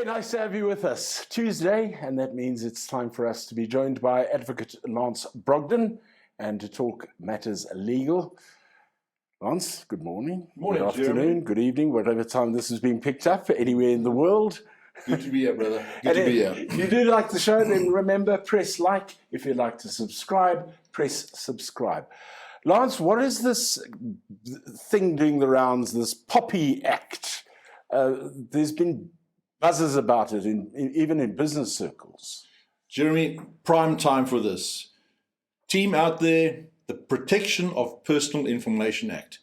nice to have you with us. Tuesday, and that means it's time for us to be joined by Advocate Lance Brogden and to talk matters legal. Lance, good morning. Morning, good afternoon, Jeremy. good evening, whatever time this is being picked up, anywhere in the world. Good to be here, brother. Good to be here. If you do like the show, then remember, press like. If you'd like to subscribe, press subscribe. Lance, what is this thing doing the rounds, this Popi Act? There's been buzzes about it, even in business circles. Jeremy, prime time for this. Team out there, the Protection of Personal Information Act.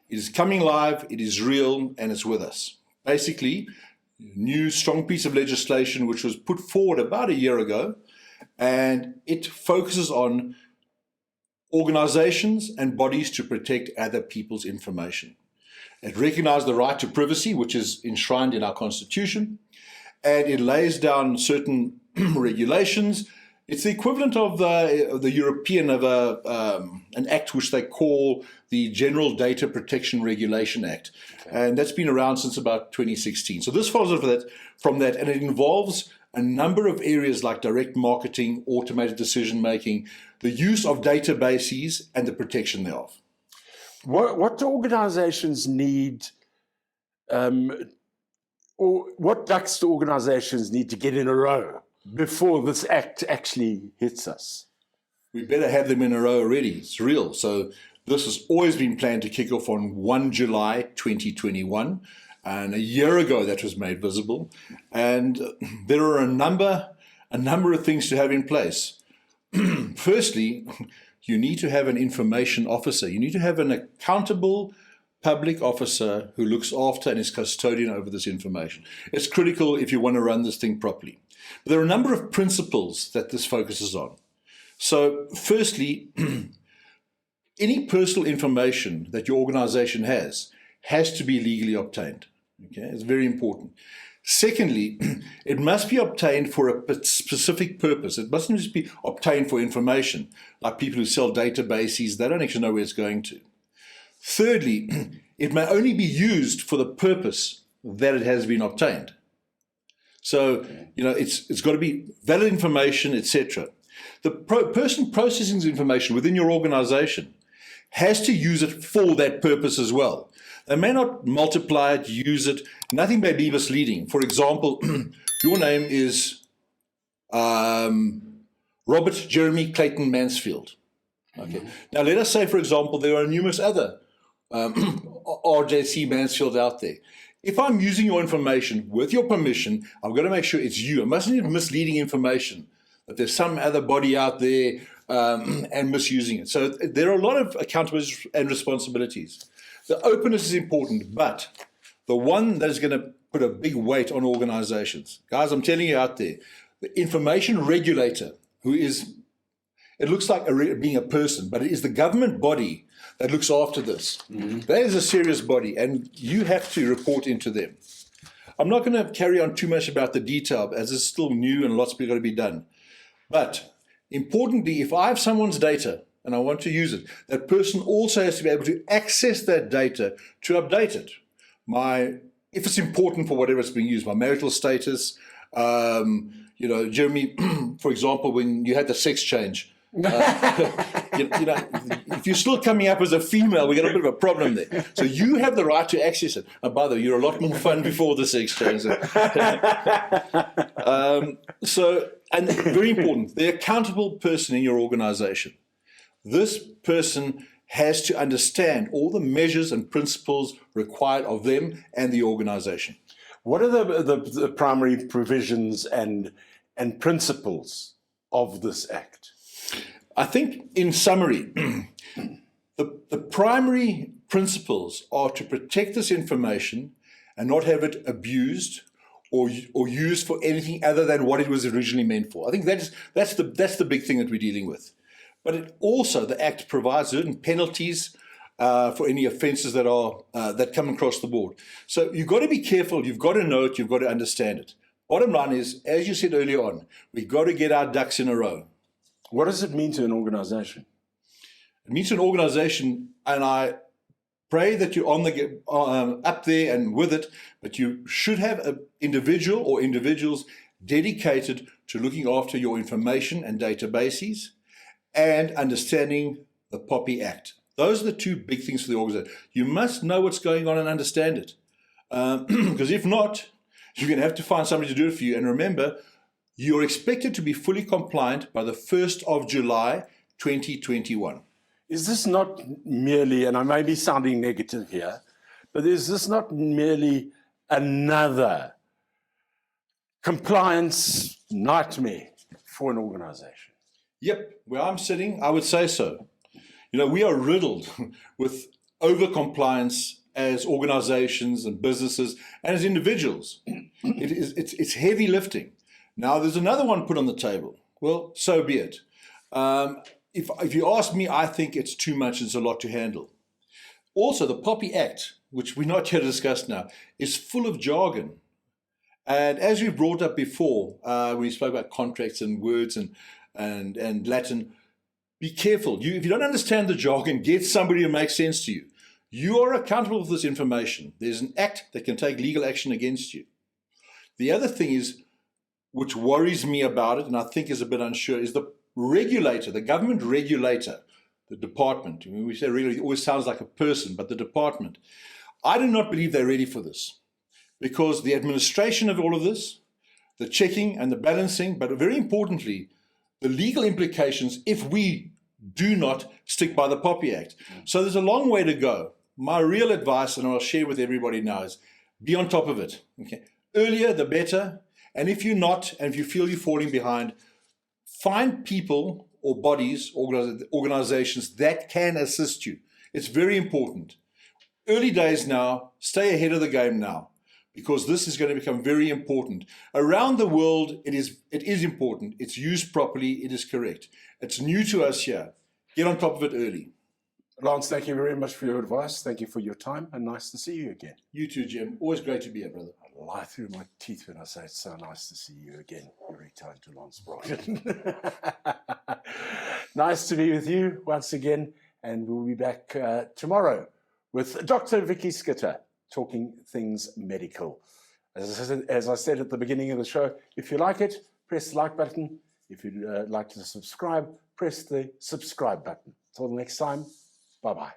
It is coming live, it is real, and it's with us. Basically, new strong piece of legislation which was put forward about a year ago, and it focuses on organizations and bodies to protect other people's information. It recognizes the right to privacy, which is enshrined in our Constitution, and it lays down certain regulations. It's the equivalent of the European of an act which they call the General Data Protection Regulation Act, and that's been around since about 2016. So this follows from that, and it involves a number of areas like direct marketing, automated decision making, the use of databases, and the protection thereof. What do organizations need, or what ducks do organizations need to get in a row before this act actually hits us? We better have them in a row already. It's real. So this has always been planned to kick off on 1 July 2021. And a year ago that was made visible. And there are a number of things to have in place. Firstly, you need to have an information officer. You need to have an accountable public officer who looks after and is custodian over this information. It's critical if you want to run this thing properly. But there are a number of principles that this focuses on. So firstly, any personal information that your organization has to be legally obtained. Okay, it's very important. Secondly, it must be obtained for a specific purpose. It mustn't just be obtained for information, like people who sell databases, they don't actually know where it's going to. Thirdly, it may only be used for the purpose that it has been obtained. So, it's got to be valid information, etc. The person processing this information within your organization has to use it for that purpose as well. They may not multiply it, use it. Nothing may be misleading. For example, your name is Robert Jeremy Clayton Mansfield. Okay. Now, let us say, for example, there are numerous other RJC Mansfield out there. If I'm using your information with your permission, I'm going to make sure it's you. I mustn't have misleading information that there's some other body out there and misusing it. So there are a lot of accountabilities and responsibilities. The openness is important, but the one that is going to put a big weight on organizations, guys, I'm telling you out there, the information regulator, who is, it looks like being a person, but it is the government body that looks after this. Mm-hmm. That is a serious body, and you have to report into them. I'm not going to carry on too much about the detail, as it's still new and lots got to be done. But importantly, if I have someone's data and I want to use it, that person also has to be able to access that data to update it. If it's important for whatever it's being used, my marital status, Jeremy, for example, when you had the sex change, if you're still coming up as a female, we got a bit of a problem there. So you have the right to access it. And by the way, you're a lot more fun before the sex change. And very important, the accountable person in your organization. This person has to understand all the measures and principles required of them and the organization. What are the primary provisions and principles of this act? I think, in summary, the primary principles are to protect this information and not have it abused or used for anything other than what it was originally meant for. I think that's the big thing that we're dealing with. But the Act provides certain penalties for any offences that come across the board. So you've got to be careful, you've got to know it, you've got to understand it. Bottom line is, as you said earlier on, we've got to get our ducks in a row. What does it mean to an organization? It means to an organization, and I Pray that you're on the up there and with it, but you should have an individual or individuals dedicated to looking after your information and databases and understanding the Popi Act. Those are the two big things for the organization. You must know what's going on and understand it. Because if not, you're going to have to find somebody to do it for you. And remember, you're expected to be fully compliant by the 1st of July, 2021. Is this not merely, and I may be sounding negative here, but is this not merely another compliance nightmare for an organization? Yep, where I'm sitting, I would say so. You know, we are riddled with over-compliance as organizations and businesses and as individuals. It's heavy lifting. Now, there's another one put on the table. Well, so be it. If you ask me, I think it's too much. It's a lot to handle. Also, the Popi Act, which we're not here to discuss now, is full of jargon. And as we brought up before, when we spoke about contracts and words and Latin, be careful. If you don't understand the jargon, get somebody who makes sense to you. You are accountable for this information. There's an act that can take legal action against you. The other thing is, which worries me about it, and I think is a bit unsure, is the regulator, the government regulator, the department. When we say regulator, it always sounds like a person, but the department. I do not believe they're ready for this, because the administration of all of this, the checking and the balancing, but very importantly, the legal implications if we do not stick by the Popi Act. So there's a long way to go. My real advice, and I'll share with everybody now, is be on top of it. Okay? Earlier, the better. And if you're not, and if you feel you're falling behind, find people or bodies, organizations that can assist you. It's very important. Early days now, stay ahead of the game now, because this is going to become very important. Around the world, it is important. It's used properly. It is correct. It's new to us here. Get on top of it early. Lance, thank you very much for your advice. Thank you for your time, and nice to see you again. You too, Jim. Always great to be here, brother. I lie through my teeth when I say it's so nice to see you again. Every time to Lance Brogan. Nice to be with you once again, and we'll be back tomorrow with Dr. Vicky Skitter, talking things medical. As I said at the beginning of the show, if you like it, press the like button. If you'd like to subscribe, press the subscribe button. Until next time, bye-bye.